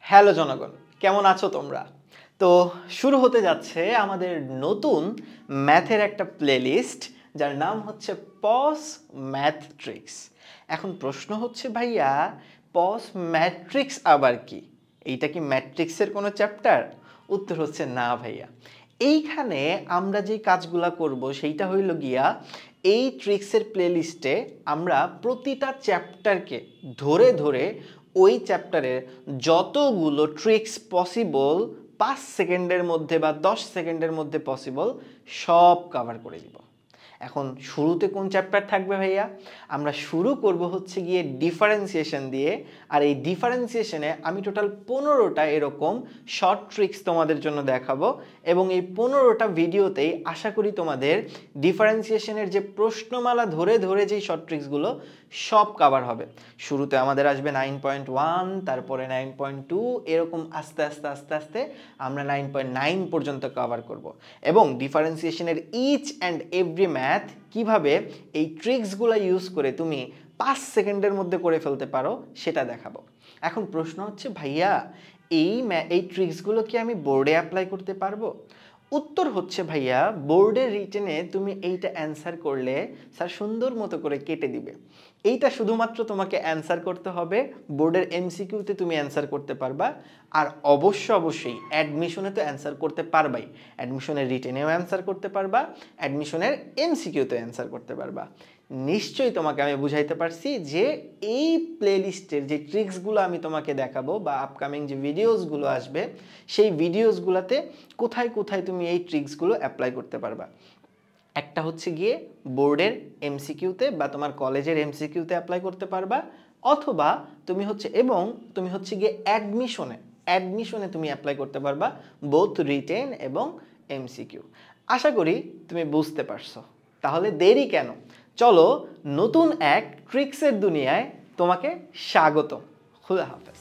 Hello জনগণ, কেমন আছো তোমরা? তো শুরু হতে যাচ্ছে আমাদের নতুন ম্যাথের একটা প্লেলিস্ট, যার নাম হচ্ছে পস ম্যাথ ট্রিক্স। এখন প্রশ্ন হচ্ছে, ভাইয়া পস ম্যাট্রিক্স আবার কি? এইটা কি ম্যাট্রিক্সের কোনো চ্যাপ্টার? উত্তর হচ্ছে না ভাইয়া। এইখানে আমরা যে কাজগুলা করব সেইটা হইল গিয়া, এই ট্রিক্সের প্লেলিস্টে আমরা প্রতিটা চ্যাপ্টারকে ধরে ধরে ওই চ্যাপ্টারের যতগুলো ট্রিক্স পসিবল 5 সেকেন্ডের মধ্যে বা 10 সেকেন্ডের মধ্যে পসিবল সব কভার করে দিব। এখন শুরুতে কোন চ্যাপ্টার থাকবে ভাইয়া? আমরা শুরু করব হচ্ছে গিয়ে ডিফারেন্সিয়েশন দিয়ে। আর এই ডিফারেন্সিয়েশনে আমি টোটাল 15টা এরকম শর্ট ট্রিক্স তোমাদের জন্য দেখাবো, এবং এই 15টা ভিডিওতেই আশা করি তোমাদের ডিফারেন্সিয়েশনের যে প্রশ্নমালা ধরে ধরে যেই শর্ট ট্রিক্সগুলো সব কভার হবে। শুরুতে আমাদের আসবে 9.1, তারপরে 9.2, এরকম আস্তে আস্তে আস্তে আস্তে আমরা 9.9 পর্যন্ত কভার করব। এবং ডিফারেন্সিয়েশনের ইচ অ্যান্ড এভরি ম্যাথ কিভাবে এই ট্রিক্সগুলো ইউজ করে তুমি 5 সেকেন্ডের মধ্যে করে ফেলতে পারো সেটা দেখাবো। এখন প্রশ্ন হচ্ছে, ভাইয়া এই ট্রিক্সগুলো কি আমি বোর্ডে অ্যাপ্লাই করতে পারবো? উত্তর হচ্ছে, ভাইয়া বোর্ডের রিটেনে তুমি এইটা অ্যান্সার করলে স্যার সুন্দর মতো করে কেটে দিবে। এইটা শুধুমাত্র তোমাকে অ্যান্সার করতে হবে, বোর্ডের এমসিকিউতে তুমি অ্যান্সার করতে পারবা। আর অবশ্যই অ্যাডমিশনে তো অ্যান্সার করতে পারবাই, অ্যাডমিশনের রিটেনেও অ্যান্সার করতে পারবা, অ্যাডমিশনের এমসিকিউতে অ্যান্সার করতে পারবা। নিশ্চয়ই তোমাকে আমি বুঝাইতে পারছি যে এই প্লেলিস্টের যে ট্রিক্সগুলো আমি তোমাকে দেখাবো বা আপকামিং যে ভিডিওসগুলো আসবে সেই ভিডিওসগুলোতে কোথায় কোথায় তুমি এই ট্রিক্সগুলো অ্যাপ্লাই করতে পারবা। একটা হচ্ছে গিয়ে বোর্ডের এমসিকিউতে বা তোমার কলেজের এমসিকিউতে অ্যাপ্লাই করতে পারবা, অথবা তুমি হচ্ছে গিয়ে অ্যাডমিশনে তুমি অ্যাপ্লাই করতে পারবা, বোথ রিটেন এবং এমসিকিউ। আশা করি তুমি বুঝতে পারছো। তাহলে দেরি কেন, চলো নতুন এক ট্রিক্সের দুনিয়ায় তোমাকে স্বাগত। খুদা হাফেজ।